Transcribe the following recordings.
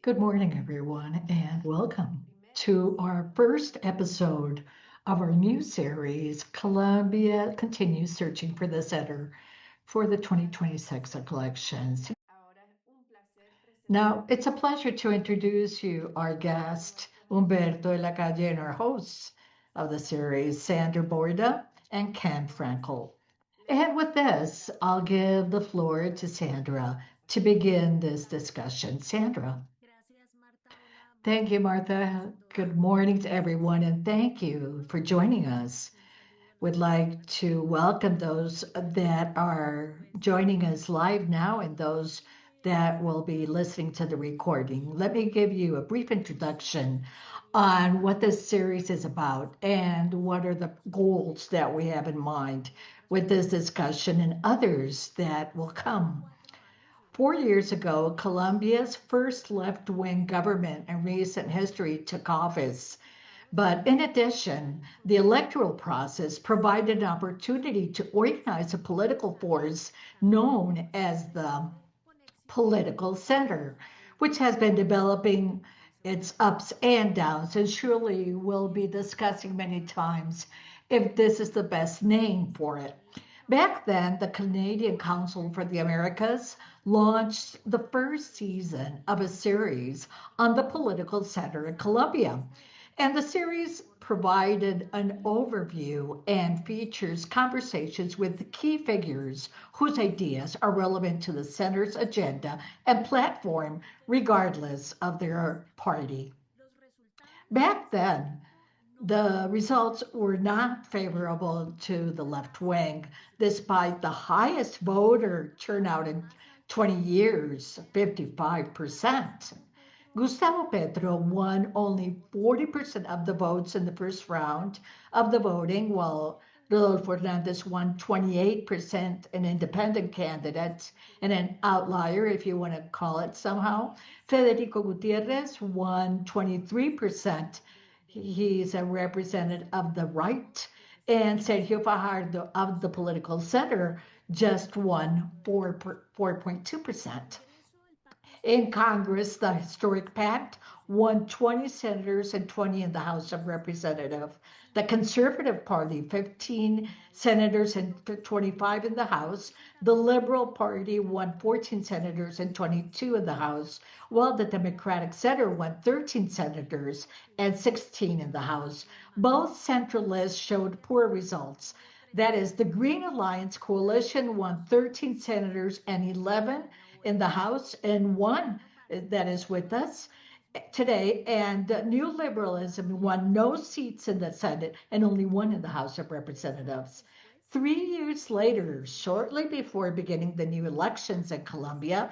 Good morning, everyone, and welcome to our first episode of our new series, Colombia Continues Searching for the Center for the 2026 elections. Now, it's a pleasure to introduce you our guest, Humberto de la Calle, and our hosts of the series, Sandra Borda and Ken Frankel. And with this, I'll give the floor to Sandra to begin this discussion. Sandra. Thank you, Martha. Good morning to everyone, and thank you for joining us. Would like to welcome those that are joining us live now and those that will be listening to the recording. Let me give you a brief introduction on what this series is about and what are the goals that we have in mind with this discussion and others that will come. 4 years ago, Colombia's first left wing government in recent history took office. But in addition, the electoral process provided an opportunity to organize a political force known as the political center, which has been developing its ups and downs, and surely we'll be discussing many times if this is the best name for it. Back then, the Canadian Council for the Americas launched the first season of a series on the political center in Colombia. And the series provided an overview and features conversations with key figures whose ideas are relevant to the center's agenda and platform, regardless of their party. Back then, the results were not favorable to the left wing, despite the highest voter turnout in 20 years, 55%. Gustavo Petro won only 40% of the votes in the first round of the voting, while Rodolfo Hernandez won 28%, an independent candidate and an outlier, if you want to call it somehow. Federico Gutierrez won 23%. He's a representative of the right. And Sergio Fajardo of the political center just won 4.2%. In Congress, the historic pact won 20 senators and 20 in the House of Representatives. The Conservative Party, 15 senators and 25 in the House. The Liberal Party won 14 senators and 22 in the House, while the Democratic Center won 13 senators and 16 in the House. Both centralists showed poor results. That is, the Green Alliance coalition won 13 senators and 11 in the House, and one that is with us today. And New Liberalism won no seats in the Senate and only one in the House of Representatives. 3 years later, shortly before beginning the new elections in Colombia,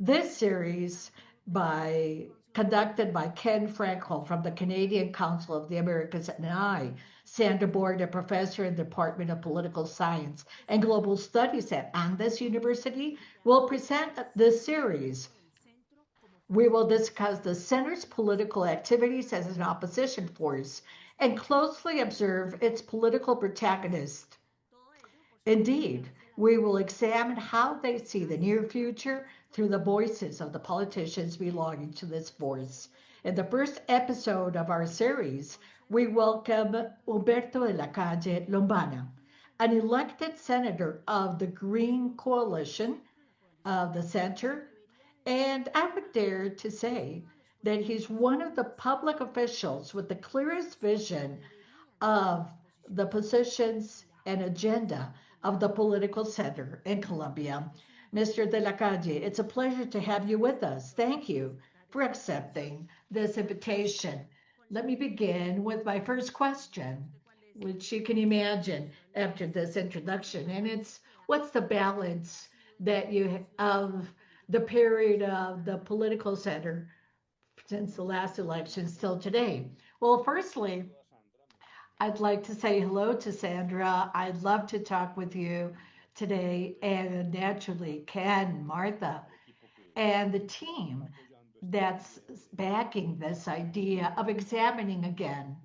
this series by conducted by Ken Frankel from the Canadian Council of the Americas and I, Sandra Borda, professor in the Department of Political Science and Global Studies at Andes University, will present this series. We will discuss the center's political activities as an opposition force and closely observe its political protagonists. Indeed, we will examine how they see the near future through the voices of the politicians belonging to this force. In the first episode of our series, we welcome Humberto de la Calle Lombana, an elected senator of the Green Coalition of the Center, and I would dare to say that he's one of the public officials with the clearest vision of the positions and agenda of the political center in Colombia. Mr. De la Calle, it's a pleasure to have you with us. Thank you for accepting this invitation. Let me begin with my first question, which you can imagine after this introduction, and it's what's the balance that you of the period of the political center since the last election still today? Well, firstly, I'd like to say hello to Sandra. I'd love to talk with you today, and naturally, Ken, Martha, and the team that's backing this idea of examining again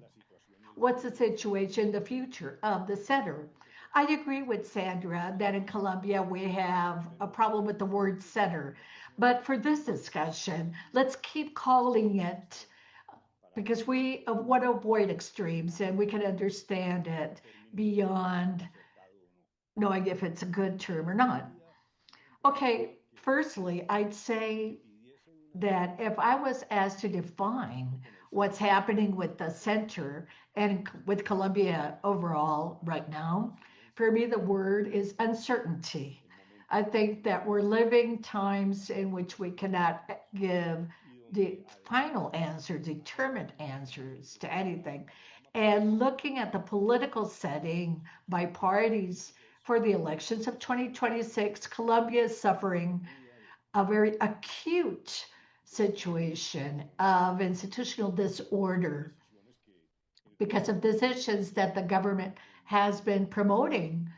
what's the situation, the future of the center. I agree with Sandra that in Colombia we have a problem with the word center, But for this discussion, let's keep calling it because we want to avoid extremes and we can understand it beyond knowing if it's a good term or not. Okay, firstly, I'd say that if I was asked to define what's happening with the center and with Colombia overall right now, for me, the word is uncertainty. I think that we're living times in which we cannot give the final answer, determined answers to anything. And looking at the political setting by parties for the elections of 2026, Colombia is suffering a very acute situation of institutional disorder because of decisions that the government has been promoting,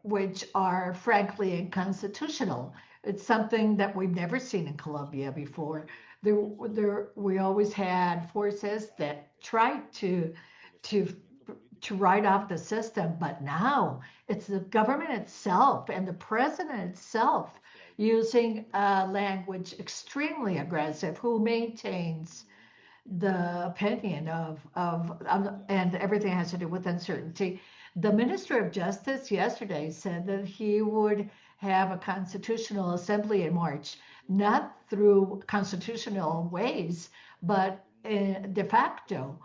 which are frankly unconstitutional. It's something that we've never seen in Colombia before. We always had forces that tried to to write off the system, but now it's the government itself and the president itself using language extremely aggressive, who maintains the opinion and everything has to do with uncertainty. The Minister of Justice yesterday said that he would have a constitutional assembly in March, not through constitutional ways, but de facto,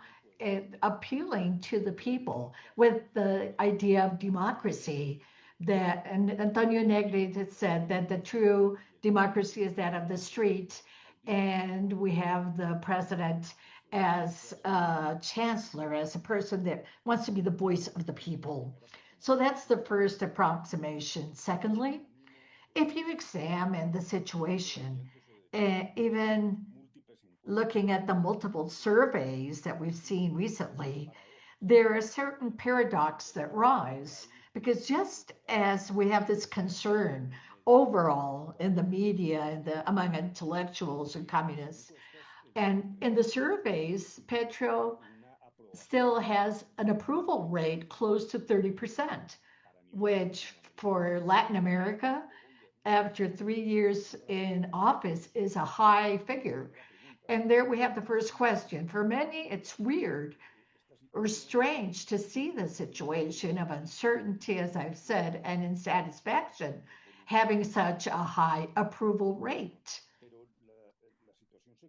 appealing to the people with the idea of democracy. That and Antonio Negri had said that the true democracy is that of the street, and we have the president as a chancellor, as a person that wants to be the voice of the people. So that's the first approximation. Secondly, if you examine the situation, even looking at the multiple surveys that we've seen recently, there are certain paradoxes that rise because just as we have this concern overall in the media and among intellectuals and communists, and in the surveys, Petro still has an approval rate close to 30%, which for Latin America, after 3 years in office, is a high figure. And there we have the first question. For many, it's weird or strange to see the situation of uncertainty, as I've said, and insatisfaction having such a high approval rate.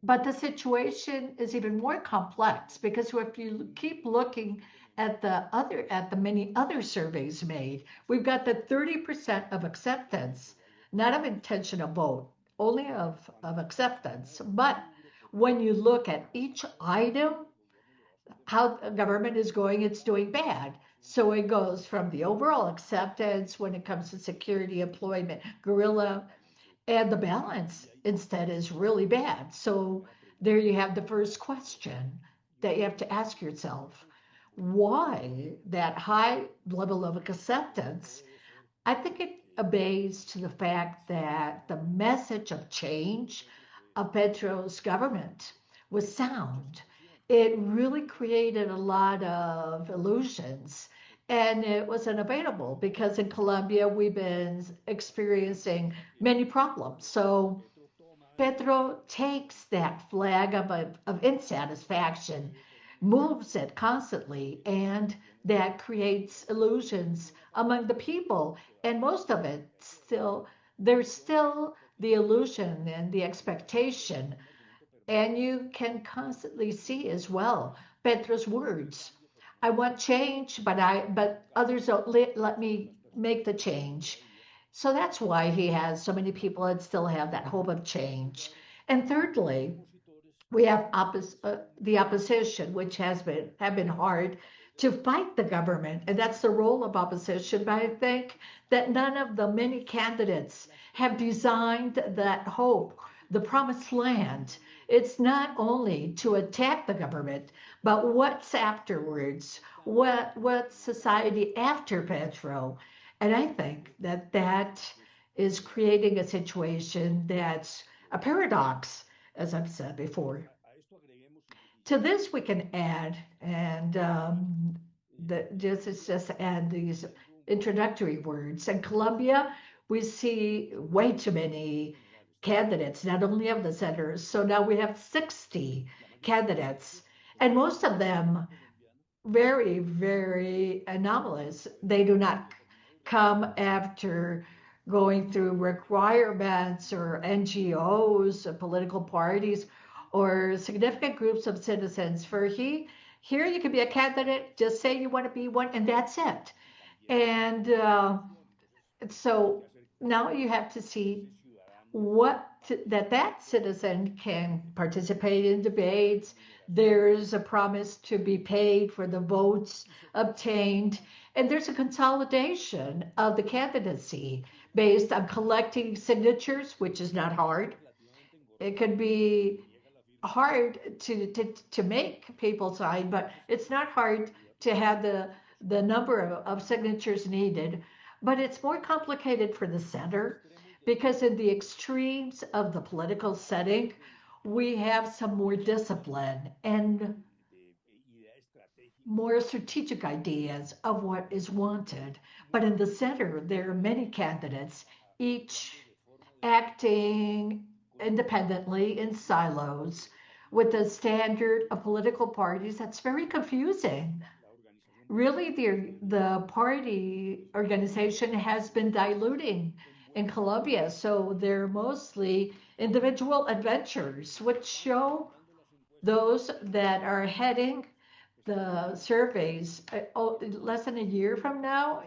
But the situation is even more complex because if you keep looking at the many other surveys made, we've got the 30% of acceptance, not of intention of vote, only of acceptance. But when you look at each item, how the government is going, it's doing bad. So it goes from the overall acceptance when it comes to security, employment, guerrilla, and the balance instead is really bad. So there you have the first question that you have to ask yourself. Why that high level of acceptance? I think it obeys to the fact that the message of change of Petro's government was sound. It really created a lot of illusions and it was unavailable because in Colombia we've been experiencing many problems. So Petro takes that flag of insatisfaction, moves it constantly, and that creates illusions among the people. And most of it still, there's still the illusion and the expectation. And you can constantly see as well Petro's words. I want change, but others don't let me make the change. So that's why he has so many people that still have that hope of change. And thirdly, we have the opposition, which has been have been hard to fight the government, and that's the role of opposition. But I think that none of the many candidates have designed that hope, the promised land. It's not only to attack the government, but what's afterwards, what society after Petro, and I think that that is creating a situation that's a paradox, as I've said before. To this, we can add, and just add these introductory words. In Colombia, we see way too many candidates, not only of the senators. So now we have 60 candidates, and most of them very, very anomalous. They do not come after going through requirements or NGOs or political parties or significant groups of citizens. Here you can be a candidate, just say you want to be one, and that's it. And so now you have to see that citizen can participate in debates. There's a promise to be paid for the votes obtained, and there's a consolidation of the candidacy based on collecting signatures, which is not hard. It could be hard to make people sign, but it's not hard to have the number of signatures needed. But it's more complicated for the center because in the extremes of the political setting, we have some more discipline and more strategic ideas of what is wanted. But in the center, there are many candidates, each acting independently in silos with a standard of political parties that's very confusing. Really, the party organization has been diluting in Colombia, so they're mostly individual adventures, which show those that are heading the surveys less than a year from now.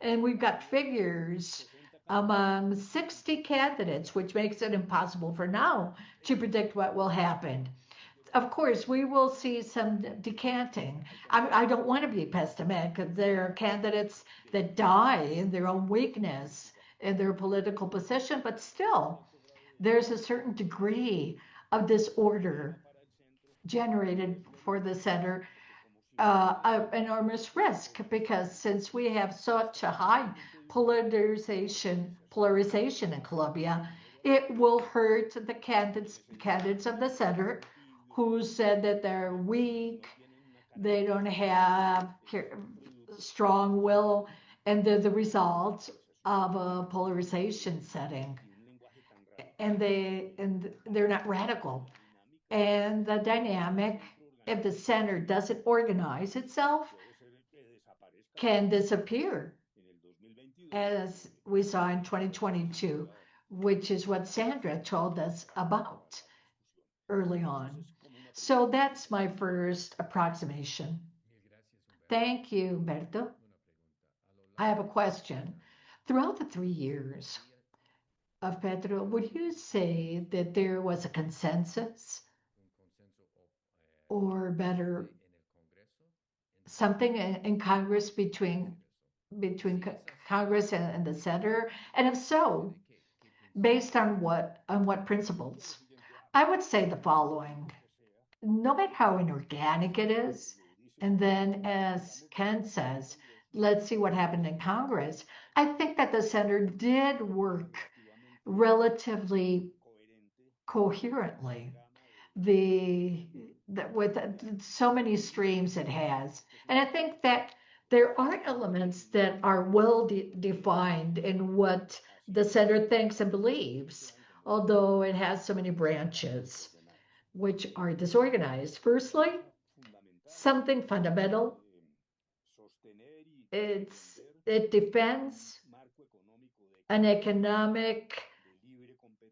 And we've got figures among 60 candidates, which makes it impossible for now to predict what will happen. Of course, we will see some decanting. I don't want to be pessimistic because there are candidates that die in their own weakness in their political position, but still, there's a certain degree of disorder generated for the center, enormous risk because since we have such a high polarization in Colombia, it will hurt the candidates of the center who said that they're weak, they don't have strong will, and they're the result of a polarization setting, and they're not radical. And the dynamic, if the center doesn't organize itself, can disappear, as we saw in 2022, which is what Sandra told us about early on. So that's my first approximation. Thank you, Humberto. I have a question. Throughout the 3 years of Pedro, would you say that there was a consensus, or better, something in Congress between Congress and the center? And if so, based on what principles? I would say the following: no matter how inorganic it is, and then as Ken says, let's see what happened in Congress. I think that the center did work relatively coherently. The with so many streams it has, and I think that there are elements that are well defined in what the center thinks and believes, although it has so many branches which are disorganized. Firstly, something fundamental. It defends an economic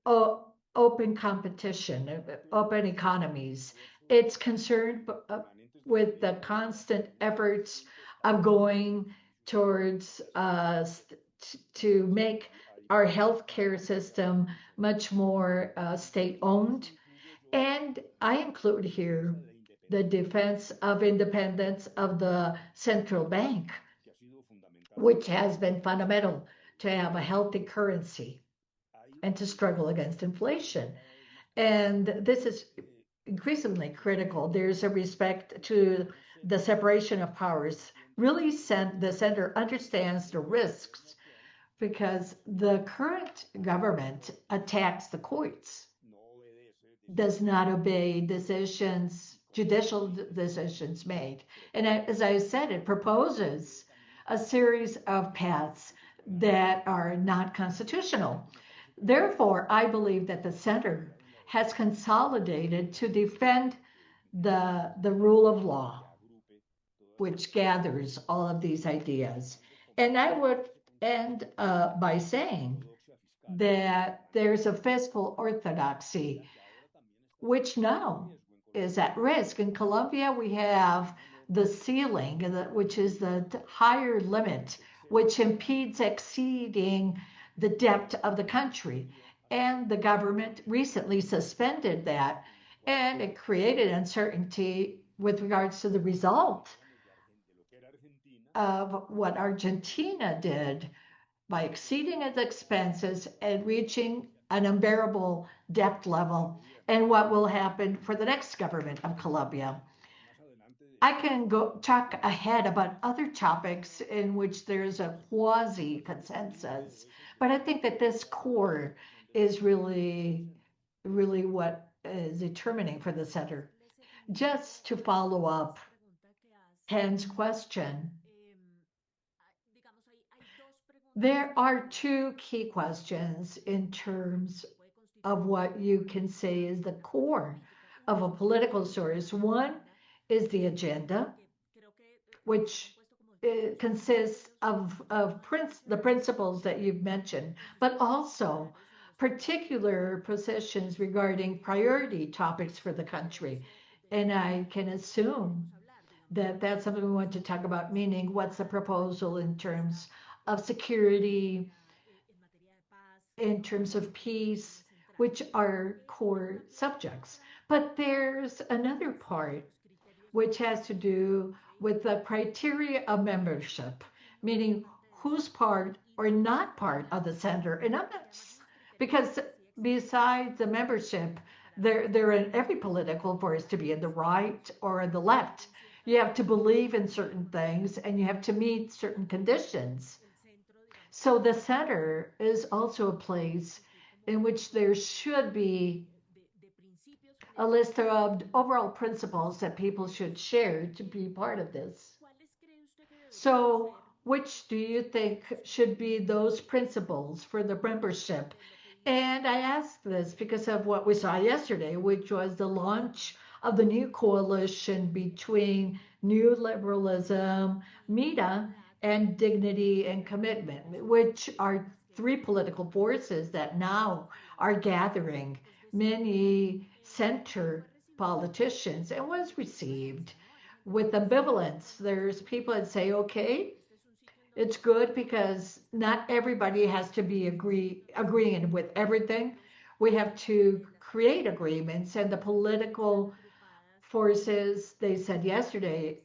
open competition, open economies. It's concerned with the constant efforts of going towards to make our healthcare system much more state-owned. And I include here the defense of independence of the central bank, which has been fundamental to have a healthy currency and to struggle against inflation. And this is increasingly critical. There's a respect to the separation of powers. Really, the center understands the risks because the current government attacks the courts, does not obey judicial decisions made. And as I said, it proposes a series of paths that are not constitutional. Therefore, I believe that the center has consolidated to defend the rule of law, which gathers all of these ideas. And I would end by saying that there's a fiscal orthodoxy, which now is at risk. In Colombia, we have the ceiling, which is the higher limit, which impedes exceeding the debt of the country. And the government recently suspended that, and it created uncertainty with regards to the result of what Argentina did by exceeding its expenses and reaching an unbearable debt level, and what will happen for the next government of Colombia. I can go talk ahead about other topics in which there's a quasi consensus, but I think that this core is really what is determining for the center. Just to follow up Ken's question, there are two key questions in terms of what you can say is the core of a political source. One is the agenda, which consists of the principles that you've mentioned, but also particular positions regarding priority topics for the country. And I can assume that that's something we want to talk about, meaning what's the proposal in terms of security, in terms of peace, which are core subjects. But there's another part which has to do with the criteria of membership, meaning who's part or not part of the center. And I'm not, because besides the membership, they're in every political force to be in the right or in the left. You have to believe in certain things and you have to meet certain conditions. So the center is also a place in which there should be a list of overall principles that people should share to be part of this. So, which do you think should be those principles for the membership? And I ask this because of what we saw yesterday, which was the launch of the new coalition between new liberalism, MITA, and dignity and commitment, which are three political forces that now are gathering many center politicians and was received with ambivalence. There's people that say, okay, it's good because not everybody has to be agreeing with everything. We have to create agreements, and the political forces, they said yesterday,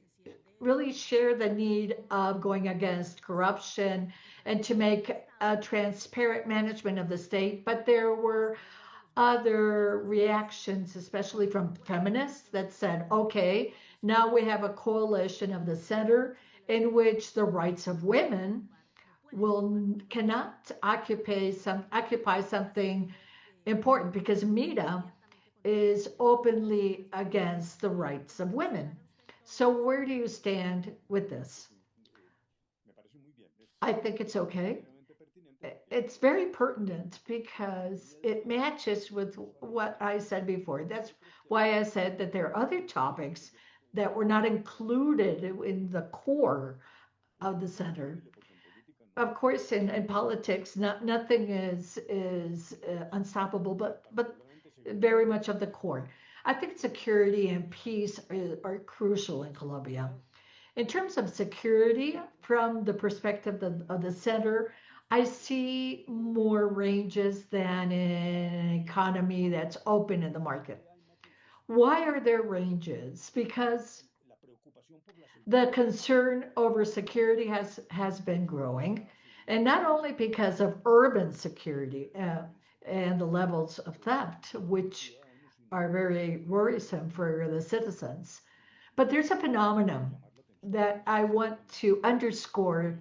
really share the need of going against corruption and to make a transparent management of the state. But there were other reactions, especially from feminists, that said, okay, now we have a coalition of the center in which the rights of women will cannot occupy something important because MITA is openly against the rights of women. So where do you stand with this? I think it's okay. It's very pertinent because it matches with what I said before. That's why I said that there are other topics that were not included in the core of the center. Of course, in politics, nothing is unstoppable, but very much of the core. I think security and peace are crucial in Colombia. In terms of security, from the perspective of the center, I see more ranges than in an economy that's open in the market. Why are there ranges? Because the concern over security has been growing, and not only because of urban security and the levels of theft, which are very worrisome for the citizens, but there's a phenomenon that I want to underscore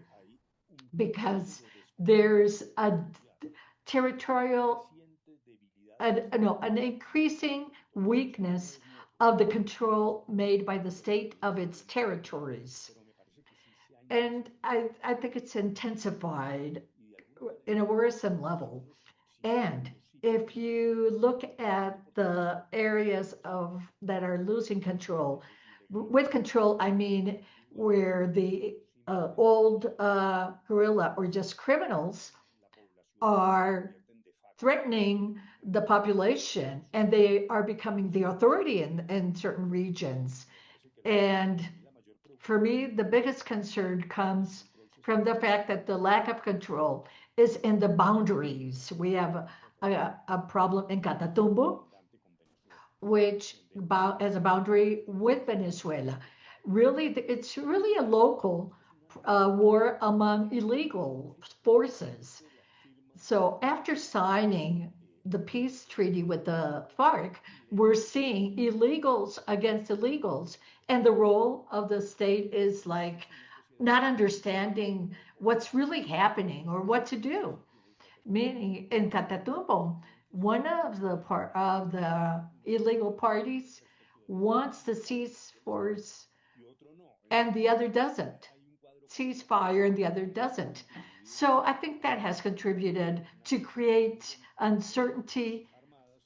because there's a territorial, no, an increasing weakness of the control made by the state of its territories. And I think it's intensified in a worrisome level. And if you look at the areas of that are losing control, with control, I mean where the old guerrilla or just criminals are threatening the population and they are becoming the authority in certain regions. And for me, the biggest concern comes from the fact that the lack of control is in the boundaries. We have a problem in Catatumbo, which has a boundary with Venezuela. Really, it's really a local war among illegal forces. So after signing the peace treaty with the FARC, we're seeing illegals against illegals. And the role of the state is like not understanding what's really happening or what to do. Meaning in Catatumbo, one of the illegal parties wants to cease force and the other doesn't. Ceasefire and the other doesn't. So I think that has contributed to create uncertainty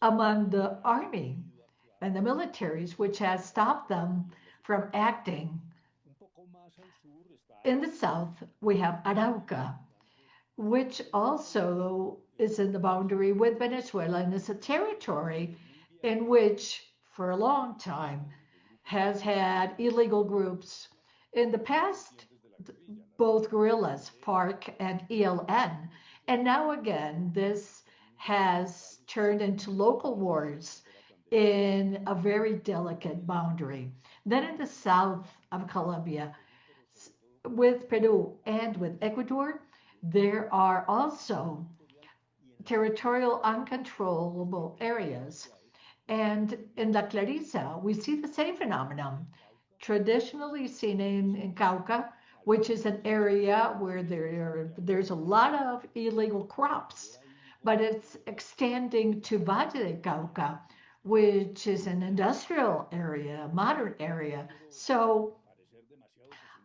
among the army and the militaries, which has stopped them from acting. In the south, we have Arauca, which also is in the boundary with Venezuela and is a territory in which, for a long time, has had illegal groups. In the past, both guerrillas, FARC and ELN. And now again, this has turned into local wars in a very delicate boundary. Then in the south of Colombia, with Peru and with Ecuador, there are also territorial uncontrollable areas. And in La Clarisa, we see the same phenomenon, traditionally seen in Cauca, which is an area where there's a lot of illegal crops, but it's extending to Valle de Cauca, which is an industrial area, modern area. So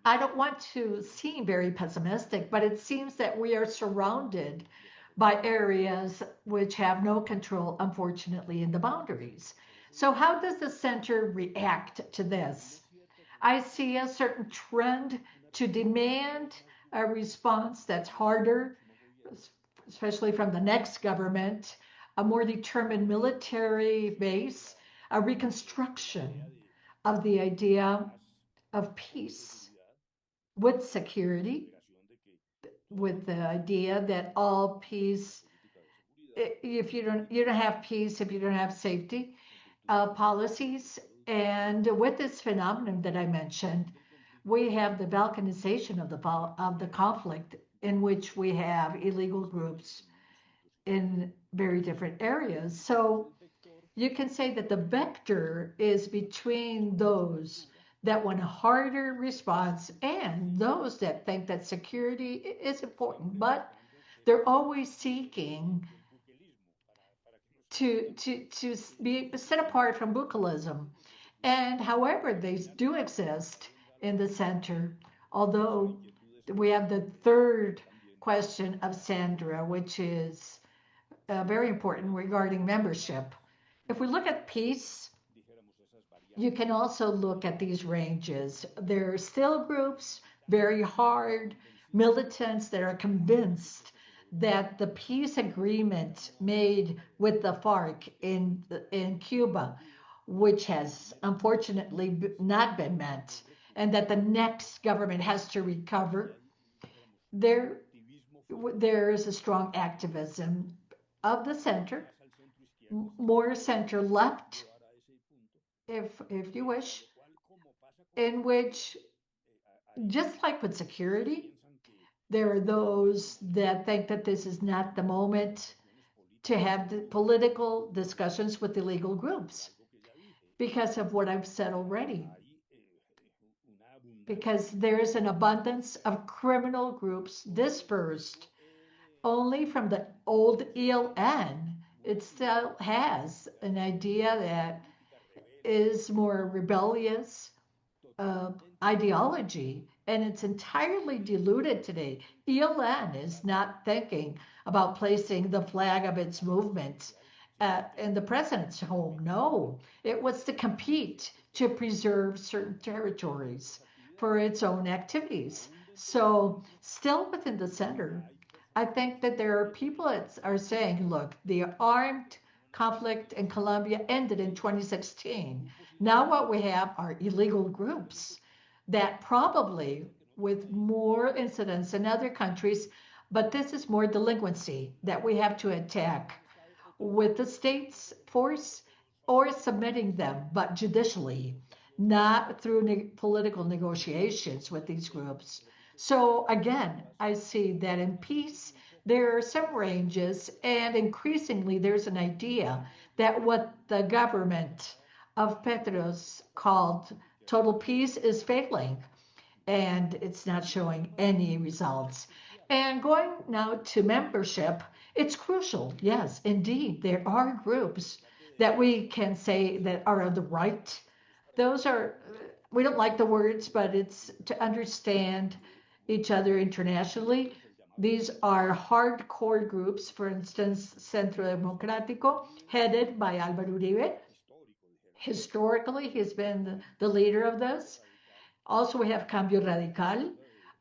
I don't want to seem very pessimistic, but it seems that we are surrounded by areas which have no control, unfortunately, in the boundaries. So, how does the center react to this? I see a certain trend to demand a response that's harder, especially from the next government, a more determined military base, a reconstruction of the idea of peace with security, with the idea that all peace, if you don't have peace, if you don't have safety policies, and with this phenomenon that I mentioned, we have the balkanization of the conflict, in which we have illegal groups in very different areas. So you can say that the vector is between those that want a harder response and those that think that security is important, but they're always seeking to be set apart from bucalism. And however, they do exist in the center, although we have the third question of Sandra, which is very important regarding membership. If we look at peace, you can also look at these ranges. There are still groups, very hard militants that are convinced that the peace agreement made with the FARC in Cuba, which has unfortunately not been met, and that the next government has to recover, there, there is a strong activism of the center, more center left, if you wish, in which, just like with security, there are those that think that this is not the moment to have the political discussions with illegal groups because of what I've said already. Because there is an abundance of criminal groups dispersed only from the old ELN. It still has an idea that is more rebellious ideology and it's entirely diluted today. ELN is not thinking about placing the flag of its movement in the president's home. No, it was to compete to preserve certain territories for its own activities. So, still within the center, I think that there are people that are saying, look, the armed conflict in Colombia ended in 2016. Now, what we have are illegal groups that probably with more incidents in other countries, but this is more delinquency that we have to attack with the state's force or submitting them, but judicially, not through political negotiations with these groups. So again, I see that in peace, there are some ranges, and increasingly there's an idea that what the government of Petros called total peace is failing and it's not showing any results. And going now to membership, it's crucial. Yes, indeed, there are groups that we can say that are on the right. Those are, we don't like the words, but it's to understand each other internationally. These are hardcore groups, for instance, Centro Democrático, headed by Álvaro Uribe. Historically, he's been the leader of this. Also, we have Cambio Radical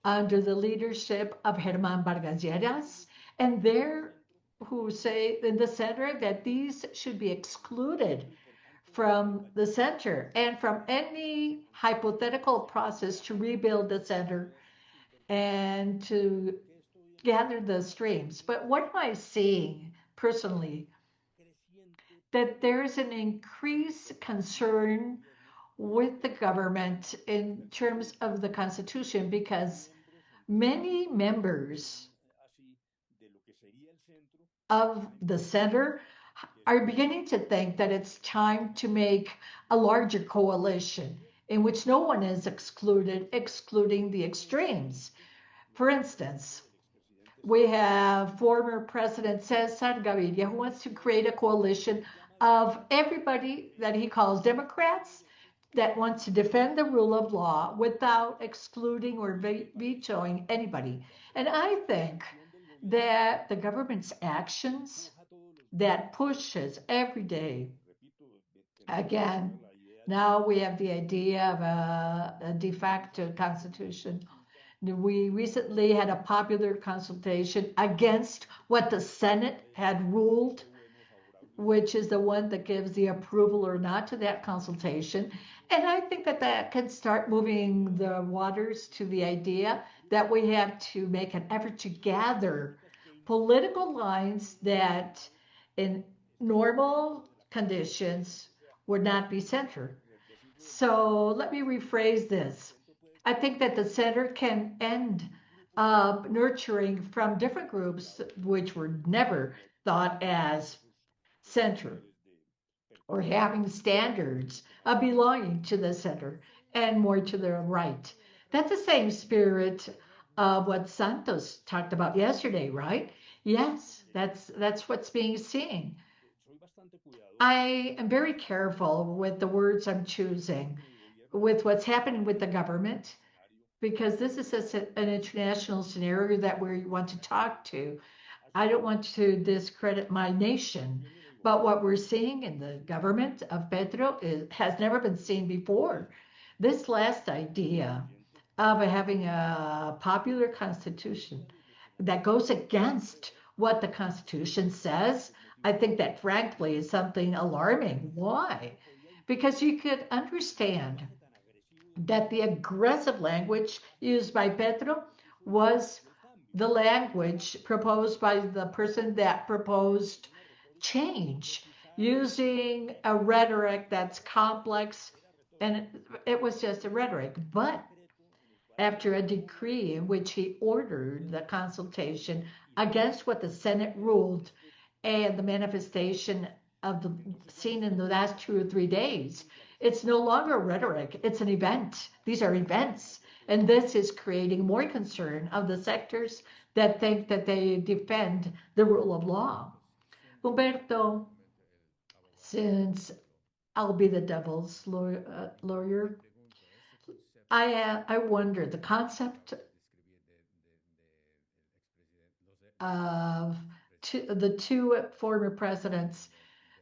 under the leadership of Germán Vargas Lleras, and they're who say in the center that these should be excluded from the center and from any hypothetical process to rebuild the center and to gather the streams. But what am I seeing personally? That there's an increased concern with the government in terms of the Constitution because many members of the center are beginning to think that it's time to make a larger coalition in which no one is excluded, excluding the extremes. For instance, we have former President Cesar Gaviria who wants to create a coalition of everybody that he calls Democrats that wants to defend the rule of law without excluding or vetoing anybody. And I think that the government's actions that pushes every day, again, now we have the idea of a de facto constitution. We recently had a popular consultation against what the Senate had ruled, which is the one that gives the approval or not to that consultation. And I think that that can start moving the waters to the idea that we have to make an effort to gather political lines that in normal conditions would not be centered. So let me rephrase this. I think that the center can end up nurturing from different groups which were never thought as center or having standards of belonging to the center and more to the right. That's the same spirit of what Santos talked about yesterday, right? Yes, that's what's being seen. I am very careful with the words I'm choosing, with what's happening with the government, because this is an international scenario that we want to talk to. I don't want to discredit my nation, but what we're seeing in the government of Petro has never been seen before. This last idea of having a popular constitution that goes against what the Constitution says, I think that frankly is something alarming. Why? Because you could understand that the aggressive language used by Petro was the language proposed by the person that proposed change, using a rhetoric that's complex. And it was just a rhetoric. But after a decree in which he ordered the consultation against what the Senate ruled and the manifestation of the seen in the last 2 or 3 days, it's no longer rhetoric, it's an event. These are events. And this is creating more concern of the sectors that think that they defend the rule of law. Humberto, since I'll be the devil's lawyer, I wonder the concept of the two former presidents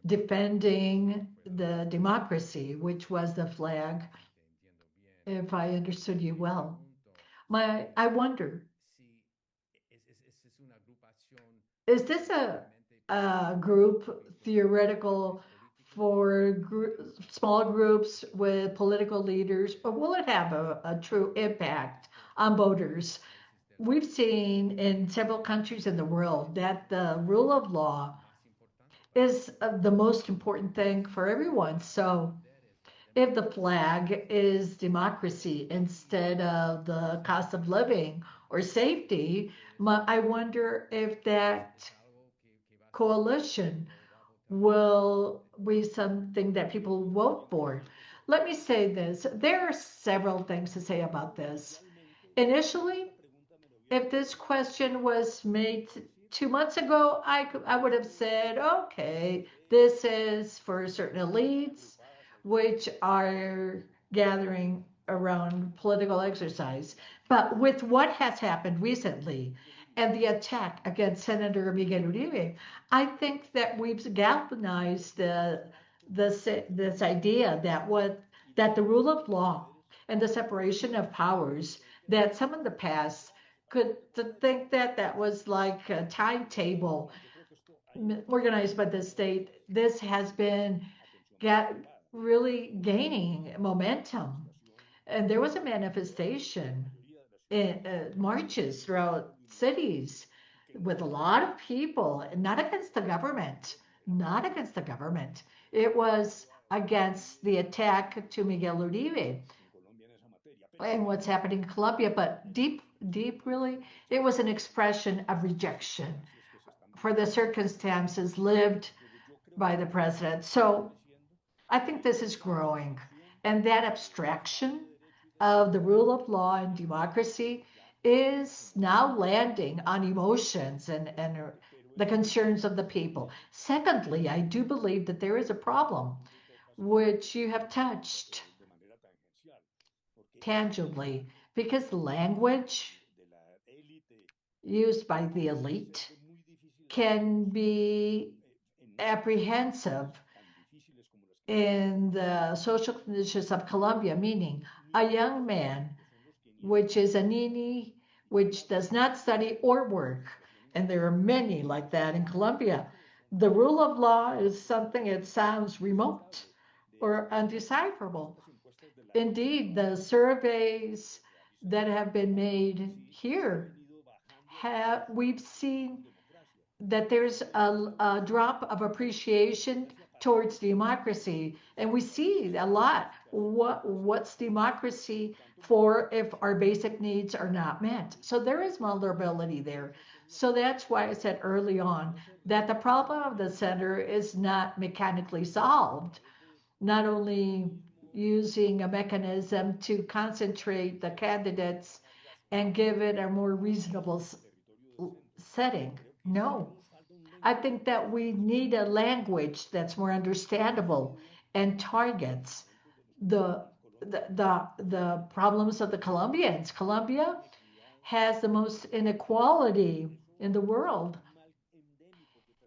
defending the democracy, which was the flag, if I understood you well. I wonder, is this a group theoretical for small groups with political leaders, or will it have a true impact on voters? We've seen in several countries in the world that the rule of law is the most important thing for everyone. So if the flag is democracy instead of the cost of living or safety, I wonder if that coalition will be something that people vote for. Let me say this. There are several things to say about this. Initially, if this question was made 2 months ago, I would have said, okay, this is for certain elites which are gathering around political exercise. But with what has happened recently and the attack against Senator Miguel Uribe, I think that we've galvanized this idea that the rule of law and the separation of powers that some in the past could to think that that was like a timetable organized by the state. This has been got really gaining momentum, and there was a manifestation in marches throughout cities with a lot of people, not against the government, not against the government. It was against the attack to Miguel Uribe and what's happening in Colombia, but deep, really, it was an expression of rejection for the circumstances lived by the president. So I think this is growing. And that abstraction of the rule of law and democracy is now landing on emotions and the concerns of the people. Secondly, I do believe that there is a problem which you have touched tangibly because the language used by the elite can be apprehensive in the social conditions of Colombia, meaning a young man, which is a nini, which does not study or work. And there are many like that in Colombia. The rule of law is something that sounds remote or undecipherable. Indeed, the surveys that have been made here we've seen that there's a drop of appreciation towards democracy, and we see a lot. What's democracy for if our basic needs are not met? So there is vulnerability there. So that's why I said early on that the problem of the center is not mechanically solved. Not only using a mechanism to concentrate the candidates and give it a more reasonable setting. No, I think that we need a language that's more understandable and targets the the problems of the Colombians. Colombia has the most inequality in the world,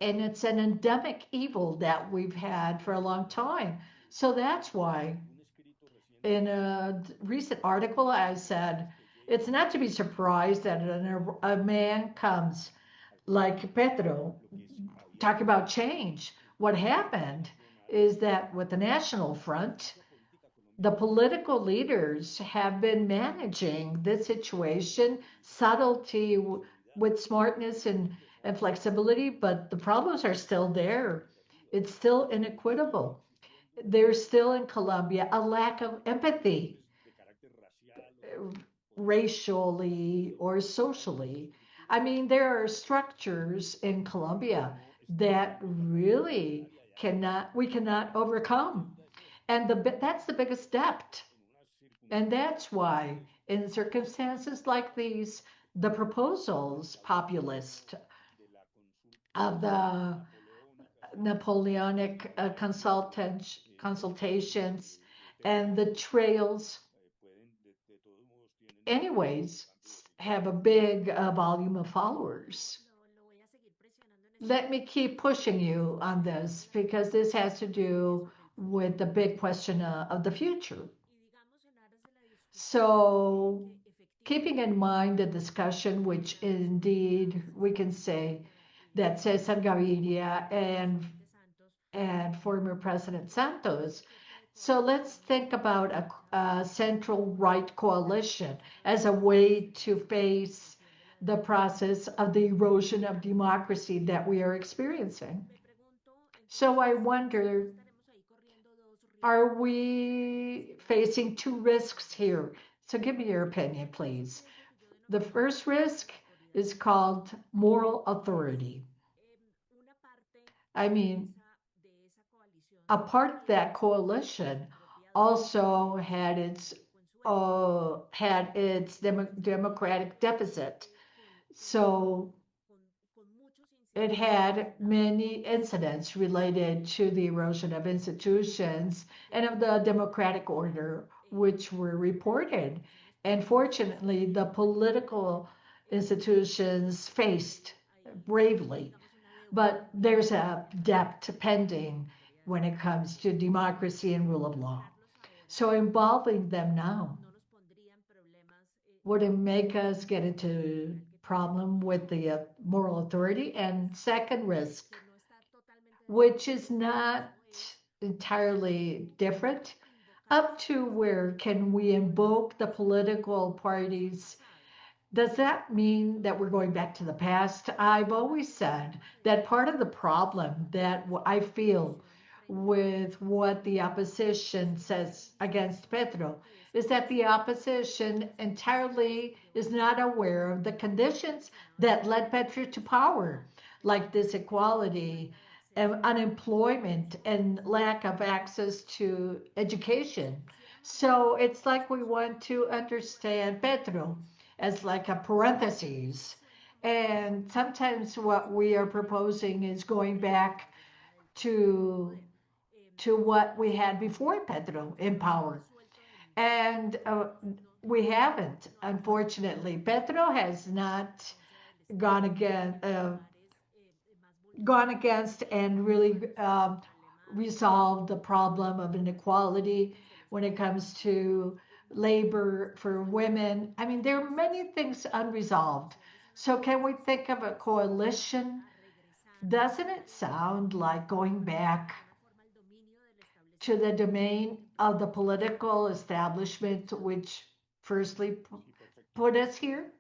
and it's an endemic evil that we've had for a long time. So that's why in a recent article I said it's not to be surprised that a man comes like Petro talk about change. What happened is that with the National Front, the political leaders have been managing this situation, subtlety with smartness and flexibility, but the problems are still there. It's still inequitable. There's still in Colombia a lack of empathy, racially or socially. I mean, there are structures in Colombia that really we cannot overcome. And that's the biggest debt. And that's why, in circumstances like these, the proposals, populist, of the Napoleonic consultations and the trails anyways, have a big volume of followers. Let me keep pushing you on this because this has to do with the big question of the future. So, keeping in mind the discussion, which indeed we can say that Cesar Gaviria and former President Santos. So let's think about a central right coalition as a way to face the process of the erosion of democracy that we are experiencing. So I wonder, are we facing two risks here? So give me your opinion, please. The first risk is called moral authority. I mean, a part of that coalition also had its democratic deficit. So it had many incidents related to the erosion of institutions and of the democratic order, which were reported. And fortunately, the political institutions faced bravely. But there's a debt pending when it comes to democracy and rule of law. So involving them now wouldn't make us get into problem with the moral authority. And second risk, which is not entirely different, up to where can we invoke the political parties. Does that mean that we're going back to the past? I've always said that part of the problem that I feel with what the opposition says against Petro is that the opposition entirely is not aware of the conditions that led Petro to power, like this equality, unemployment, and lack of access to education. So it's like we want to understand Petro as like a parenthesis. And sometimes what we are proposing is going back to what we had before Pedro in power. And we haven't, unfortunately. Pedro has not gone again, gone against and really resolved the problem of inequality when it comes to labor for women. I mean, there are many things unresolved. So, can we think of a coalition? Doesn't it sound like going back to the domain of the political establishment, which firstly put us here?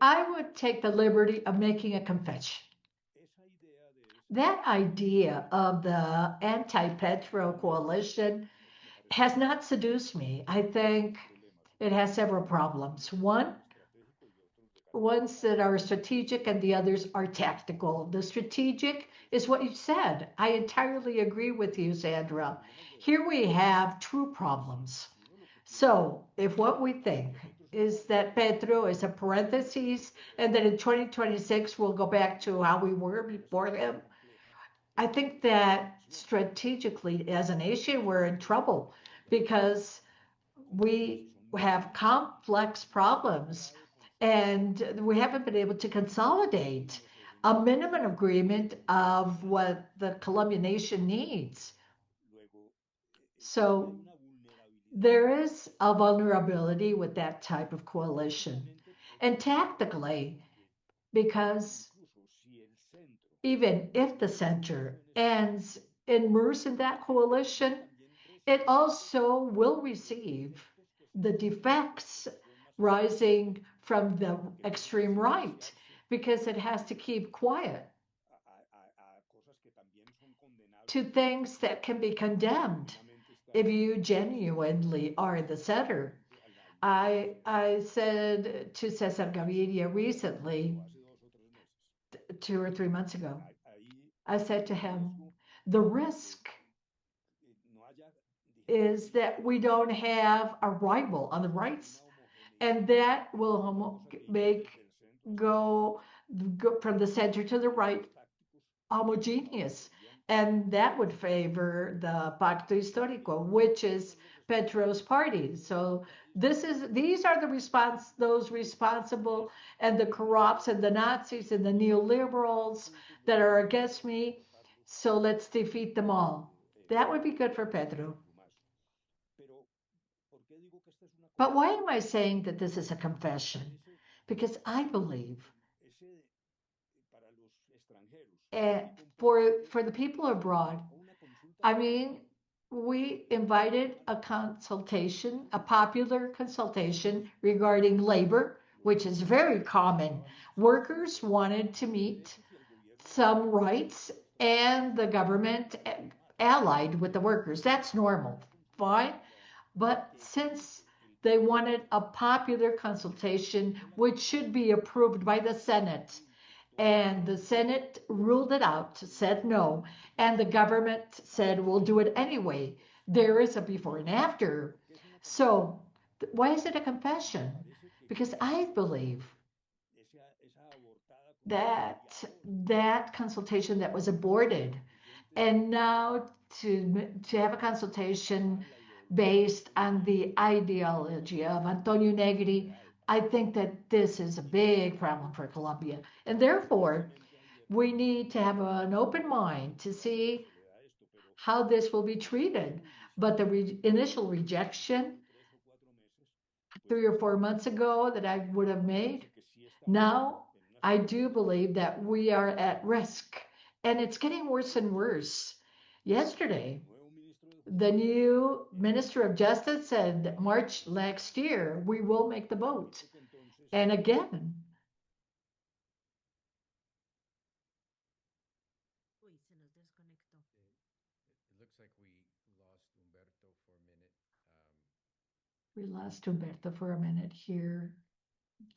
I would take the liberty of making a confession. That idea of the anti-petro coalition has not seduced me. I think it has several problems. Ones that are strategic and the others are tactical. The strategic is what you said. I entirely agree with you, Sandra. Here we have true problems. So, if what we think is that Petro is a parenthesis and that in 2026 we'll go back to how we were before him, I think that strategically as a nation we're in trouble because we have complex problems and we haven't been able to consolidate a minimum agreement of what the Colombian nation needs. So there is a vulnerability with that type of coalition. And tactically, because even if the center ends immersed in that coalition, it also will receive the defects rising from the extreme right because it has to keep quiet to things that can be condemned if you genuinely are the center. I said to Cesar Gaviria recently, 2 or 3 months ago, I said to him, the risk is that we don't have a rival on the rights, and that will make go from the center to the right homogeneous. and that would favor the Pacto Histórico, which is Petro's party. So these are the those responsible and the corrupts and the Nazis and the neoliberals that are against me. So let's defeat them all. That would be good for Petro. But why am I saying that this is a confession? Because I believe uh, for the people abroad, I mean, we invited a consultation, a popular consultation regarding labor, which is very common. Workers wanted to meet some rights, and the government allied with the workers. That's normal, fine. But since they wanted a popular consultation, which should be approved by the Senate, and the Senate ruled it out, said no, and the government said we'll do it anyway. There is a before and after. So, why is it a confession? Because I believe that that consultation that was aborted, and now to have a consultation based on the ideology of Antonio Negri, I think that this is a big problem for Colombia. And therefore, we need to have an open mind to see how this will be treated. But the initial rejection 3 or 4 months ago that I would have made, now I do believe that we are at risk. And it's getting worse and worse. Yesterday, the new Minister of Justice said March next year we will make the vote. And again, we lost Humberto for a minute here.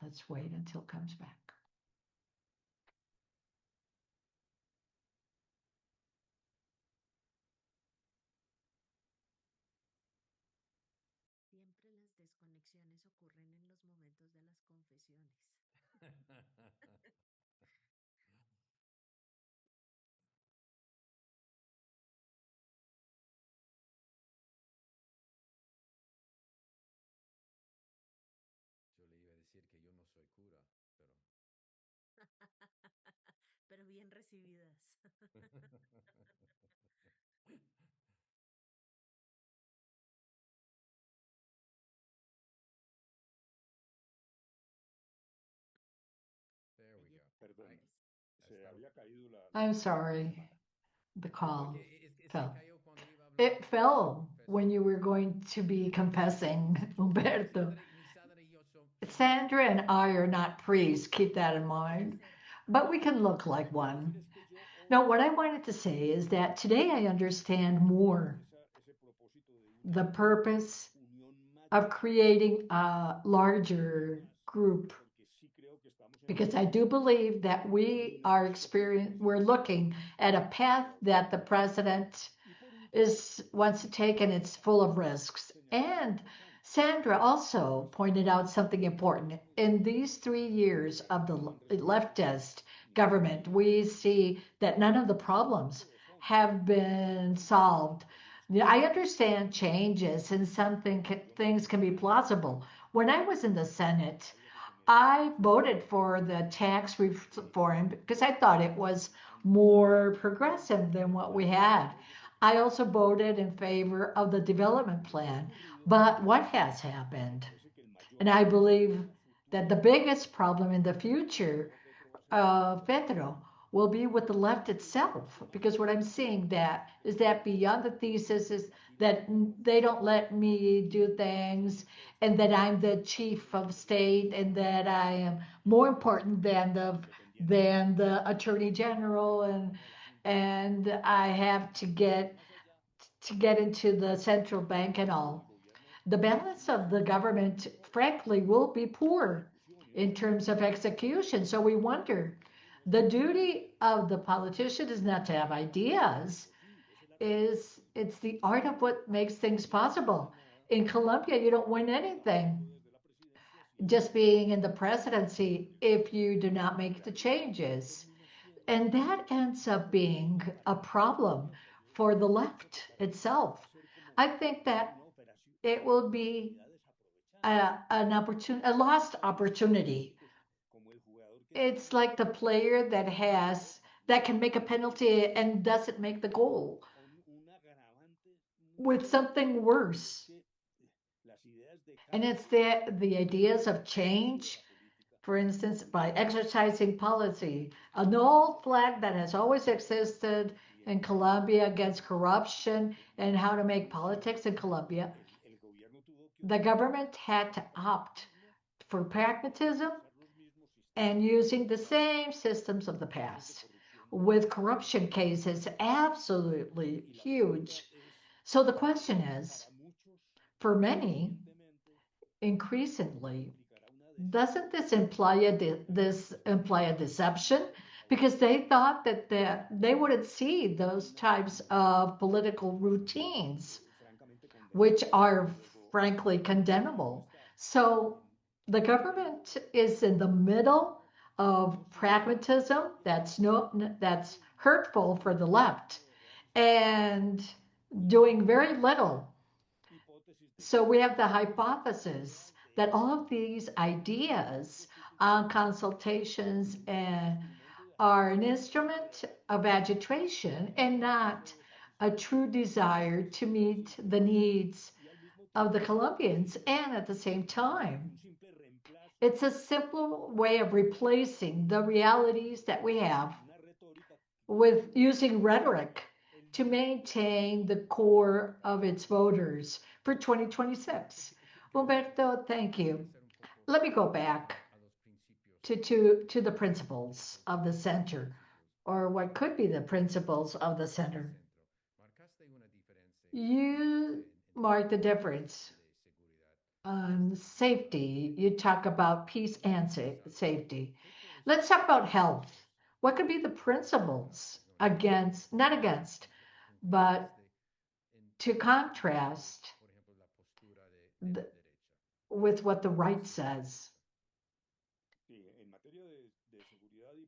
Let's wait until it comes back. I'm sorry, the call fell. It fell when you were going to be confessing, Umberto. Sandra and I are not priests, keep that in mind, but we can look like one. Now, what I wanted to say is that today I understand more the purpose of creating a larger group because I do believe that we're looking at a path that the president is wants to take, and it's full of risks. And Sandra also pointed out something important. In these 3 years of the leftist government, we see that none of the problems have been solved. Yeah, I understand changes and things can be plausible. When I was in the Senate, I voted for the tax reform because I thought it was more progressive than what we had. I also voted in favor of the development plan. But what has happened? And I believe that the biggest problem in the future Pedro will be with the left itself, because what I'm seeing that is that beyond the thesis is that they don't let me do things, and that I'm the chief of state, and that I am more important than the attorney general, and I have to get into the central bank and all. The balance of the government, frankly, will be poor in terms of execution. So we wonder the duty of the politician is not to have ideas, is it's the art of what makes things possible. In Colombia, you don't win anything just being in the presidency if you do not make the changes. And that ends up being a problem for the left itself. I think that it will be a lost opportunity. It's like the player that can make a penalty and doesn't make the goal with something worse. And it's the ideas of change, for instance, by exercising policy, an old flag that has always existed in Colombia against corruption and how to make politics in Colombia. The government had to opt for pragmatism and using the same systems of the past with corruption cases absolutely huge. So the question is, for many, increasingly, doesn't this imply a deception? Because they thought that they wouldn't see those types of political routines, which are frankly condemnable. So the government is in the middle of pragmatism that's hurtful for the left and doing very little. So we have the hypothesis that all of these ideas on consultations and are an instrument of agitation and not a true desire to meet the needs of the Colombians. And at the same time, it's a simple way of replacing the realities that we have with using rhetoric to maintain the core of its voters for 2026. Humberto, thank you. Let me go back to the principles of the center, or what could be the principles of the center. You mark the difference on safety. You talk about peace and safety. Let's talk about health. What could be the principles against, not against, but to contrast the, with what the right says?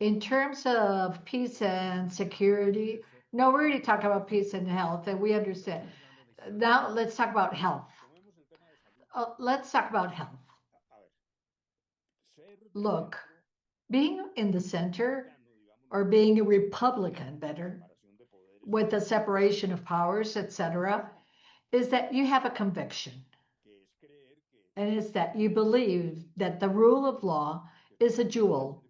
In terms of peace and security, no, we're already talking about peace and health, and we understand. Now let's talk about health. Let's talk about health. Look, being in the center or being a Republican, better, with the separation of powers, etc., is that you have a conviction. And it's that you believe that the rule of law is a jewel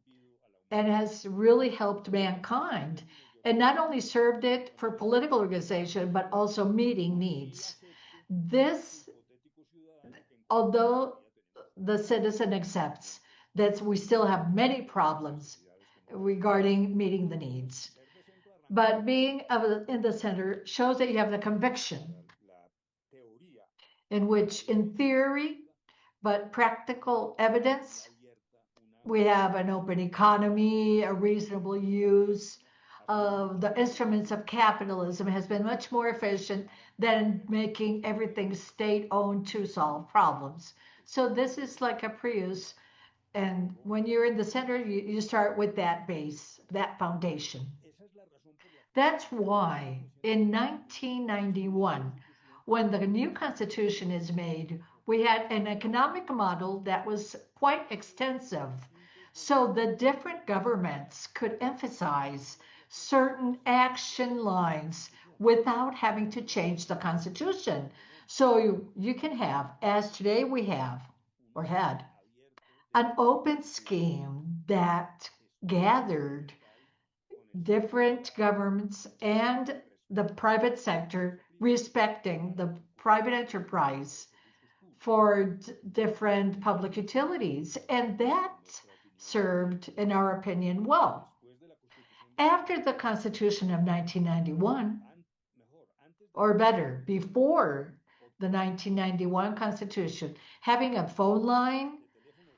and has really helped mankind and not only served it for political organization, but also meeting needs. This, although the citizen accepts that we still have many problems regarding meeting the needs. But being in the center shows that you have the conviction in which, in theory, but practical evidence, we have an open economy, a reasonable use of the instruments of capitalism has been much more efficient than making everything state-owned to solve problems. So this is like a Prius. And when you're in the center, you start with that base, that foundation. That's why in 1991, when the new constitution is made, we had an economic model that was quite extensive. So the different governments could emphasize certain action lines without having to change the constitution. So you can have, as today we have, or had, an open scheme that gathered different governments and the private sector respecting the private enterprise for different public utilities. And that served, in our opinion, well. After the Constitution of 1991, or better, before the 1991 Constitution, having a phone line,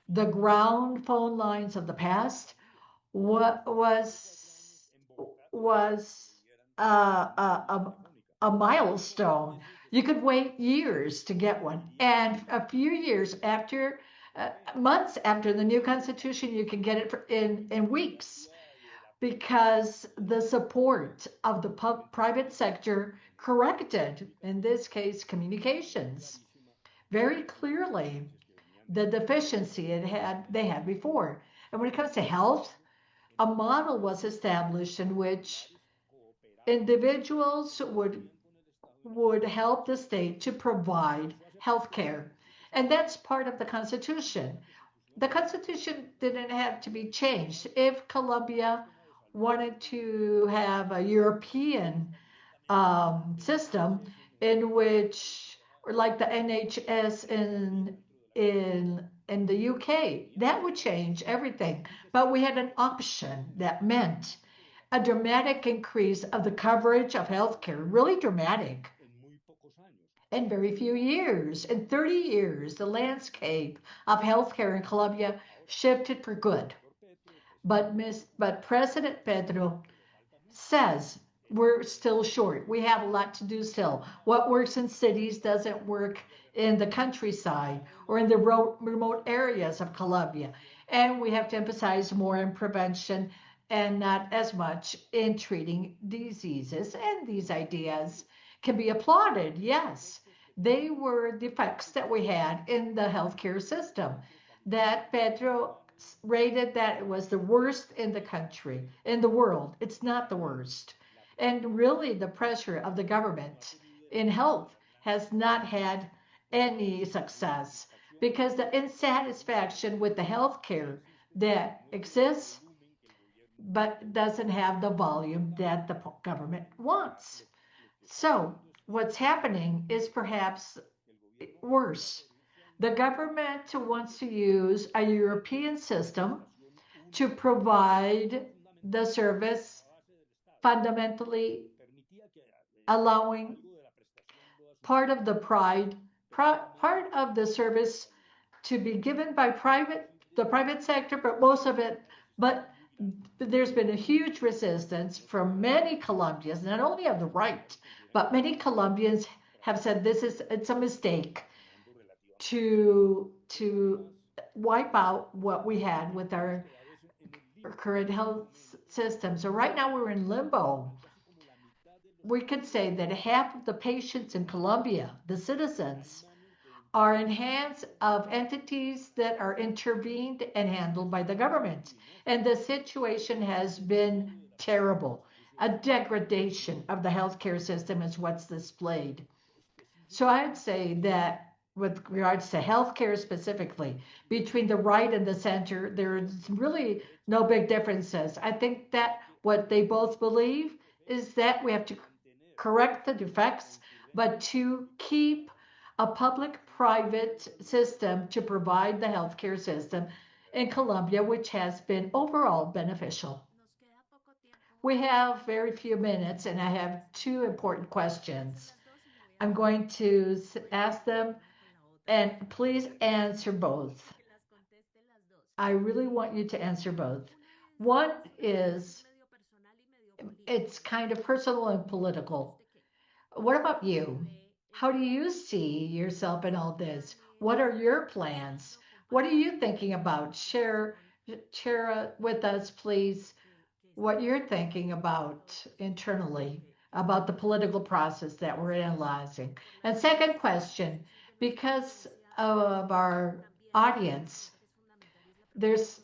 the ground phone lines of the past, was a milestone. You could wait years to get one, and a few years after, months after the new constitution, you can get it in weeks. because the support of the private sector corrected, in this case, communications, very clearly the deficiency they had before. And when it comes to health, a model was established in which individuals would help the state to provide health care. And that's part of the Constitution. The Constitution didn't have to be changed. If Colombia wanted to have a European system in which, or like the NHS in the UK, that would change everything. But we had an option that meant a dramatic increase of the coverage of healthcare, really dramatic. In very few years, in 30 years, the landscape of healthcare in Colombia shifted for good. But President Pedro says we're still short. We have a lot to do still. What works in cities doesn't work in the countryside or in the remote areas of Colombia. And we have to emphasize more in prevention and not as much in treating diseases. And these ideas can be applauded, yes. They were defects that we had in the healthcare system that Pedro rated that it was the worst in the country, in the world. It's not the worst. And really, the pressure of the government in health has not had any success because the insatisfaction with the health care that exists but doesn't have the volume that the government wants. So, what's happening is perhaps worse. The government wants to use a European system to provide the service, fundamentally allowing part of part of the service to be given by the private sector, but most of it, but there's been a huge resistance from many Colombians, not only of the right, but many Colombians have said it's a mistake to wipe out what we had with our current health system. So right now we're in limbo. We could say that half of the patients in Colombia, the citizens, are in hands of entities that are intervened and handled by the government. And the situation has been terrible. A degradation of the healthcare system is what's displayed. So I'd say that with regards to healthcare specifically, between the right and the center, there's really no big differences. I think that what they both believe is that we have to correct the defects, but to keep a public-private system to provide the healthcare system in Colombia, which has been overall beneficial. We have very few minutes, and I have two important questions. I'm going to ask them, and please answer both. I really want you to answer both. One is, it's kind of personal and political. What about you? How do you see yourself in all this? What are your plans? What are you thinking about? Share with us, please, what you're thinking about internally about the political process that we're analyzing. And second question, because of our audience, there's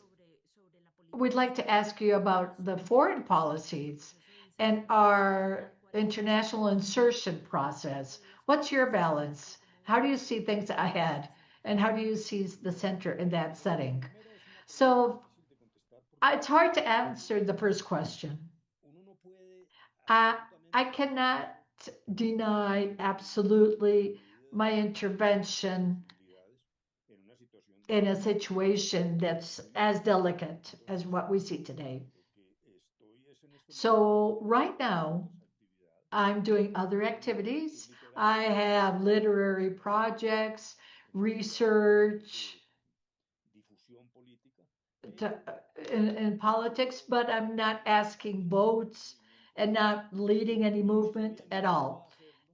we'd like to ask you about the foreign policies and our international insertion process. What's your balance? How do you see things ahead? And how do you see the center in that setting? So it's hard to answer the first question. I, I cannot deny absolutely my intervention in a situation that's as delicate as what we see today. So right now, I'm doing other activities. I have literary projects, research to, in politics, but I'm not asking votes and not leading any movement at all.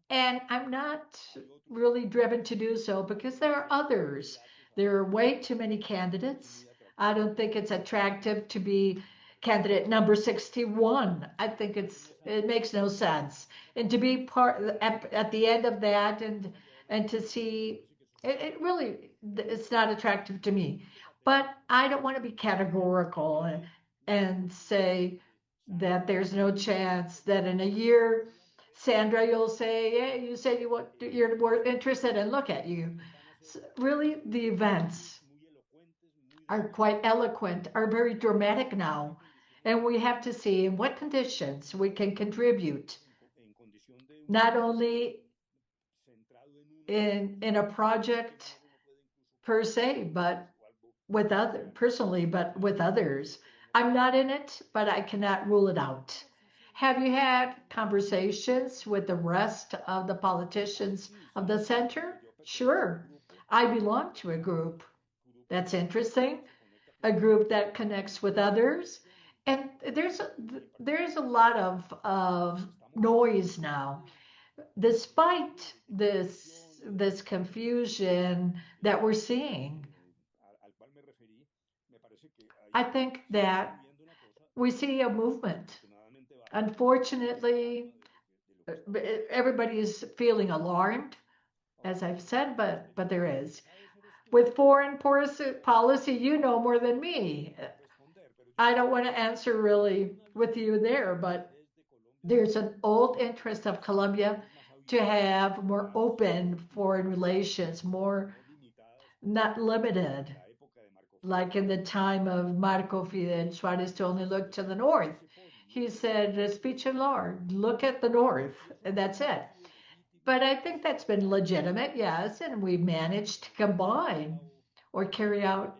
And I'm not really driven to do so because there are others. There are way too many candidates. I don't think it's attractive to be candidate number 61. I think it makes no sense. And to be part at the end of that and to see it really it's not attractive to me. But I don't want to be categorical and say that there's no chance that in a year, Sandra, you'll say, yeah, you said you're more interested and look at you. So really, the events are quite eloquent, are very dramatic now. And we have to see in what conditions we can contribute, not only in a project per se, but with other personally, but with others. I'm not in it, but I cannot rule it out. Have you had conversations with the rest of the politicians of the center? Sure. I belong to a group. That's interesting. A group that connects with others. And there's a lot of noise now, despite this confusion that we're seeing. I think that we see a movement. Unfortunately, everybody is feeling alarmed, as I've said, but there is. With foreign policy, you know more than me. I don't want to answer really with you there, but there's an old interest of Colombia to have more open foreign relations, more not limited, like in the time of Marco Fidel Suarez to only look to the north. He said, speech and law, look at the north, and that's it. But I think that's been legitimate, yes, and we managed to combine or carry out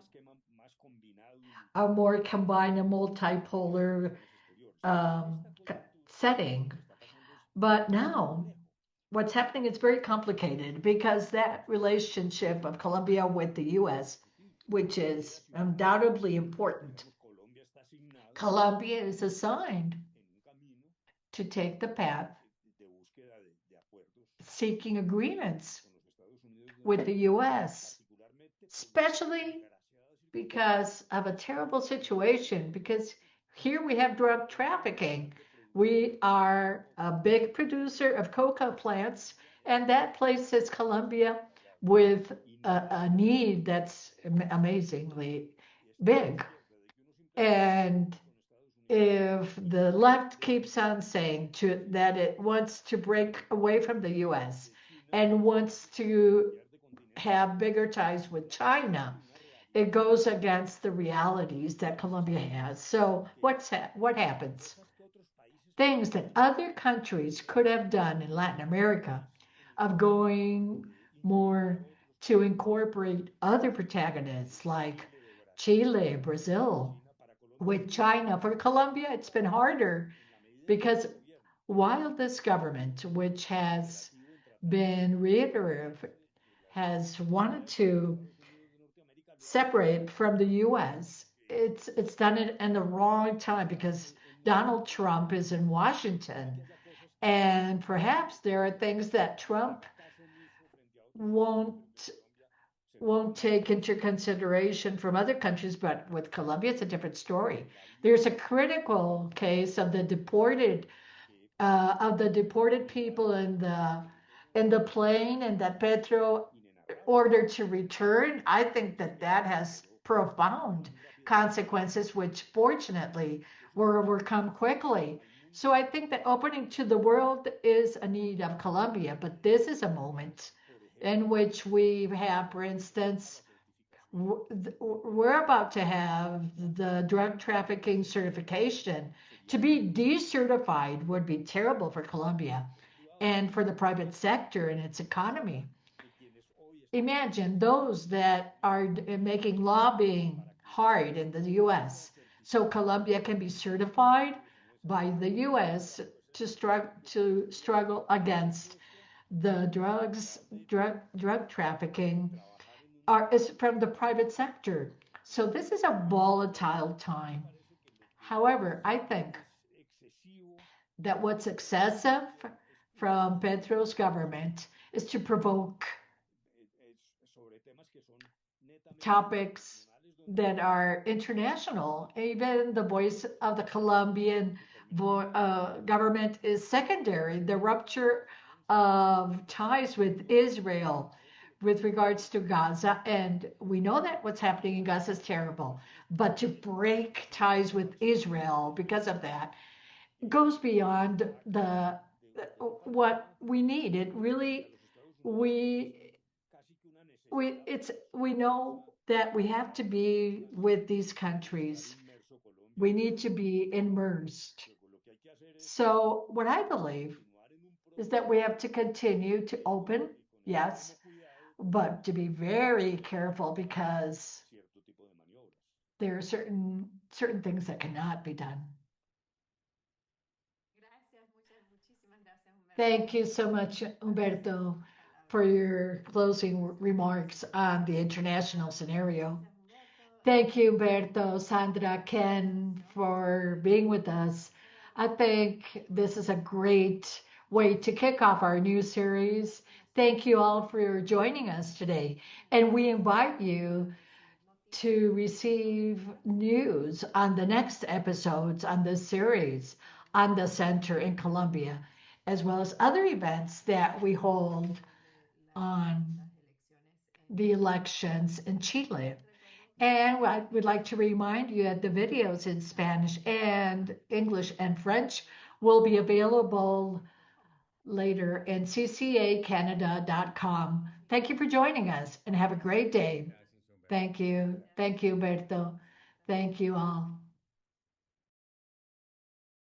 a more combined and multipolar um, setting. But now what's happening is very complicated because that relationship of Colombia with the US, which is undoubtedly important, Colombia is assigned to take the path seeking agreements with the US, especially because of a terrible situation, because here we have drug trafficking. We are a big producer of coca plants, and that places Colombia with a need that's amazingly big. And if the left keeps on saying that it wants to break away from the US and wants to have bigger ties with China, it goes against the realities that Colombia has. So what happens? Things that other countries could have done in Latin America of going more to incorporate other protagonists like Chile, Brazil, with China. For Colombia, it's been harder because while this government, which has been reiterative, has wanted to separate from the US, it's done it in the wrong time because Donald Trump is in Washington. And perhaps there are things that Trump won't won't take into consideration from other countries, but with Colombia, it's a different story. There's a critical case of the deported people in the plane, and that Petro ordered to return. I think that that has profound consequences, which fortunately were overcome quickly. So I think that opening to the world is a need of Colombia, but this is a moment in which we have, for instance, we're about to have the drug trafficking certification. To be decertified would be terrible for Colombia and for the private sector and its economy. Imagine those that are making lobbying hard in the US so Colombia can be certified by the US to struggle against the drug trafficking is from the private sector. So this is a volatile time. However, I think that what's excessive from Pedro's government is to provoke topics that are international. Even the voice of the Colombian government is secondary. The rupture of ties with Israel with regards to Gaza, and we know that what's happening in Gaza is terrible, but to break ties with Israel because of that goes beyond the what we need. It really we we know that we have to be with these countries. We need to be immersed. So what I believe is that we have to continue to open, yes, but to be very careful because there are certain things that cannot be done. Thank you so much, Humberto, for your closing remarks on the international scenario. Thank you, Humberto, Sandra, Ken, for being with us. I think this is a great way to kick off our new series. Thank you all for joining us today. And we invite you to receive news on the next episodes on this series on the center in Colombia, as well as other events that we hold on the elections in Chile. And I would like to remind you that the videos in Spanish and English and French will be available later in ccacanada.com. Thank you for joining us and have a great day. Thank you. Thank you, Berto. Thank you all.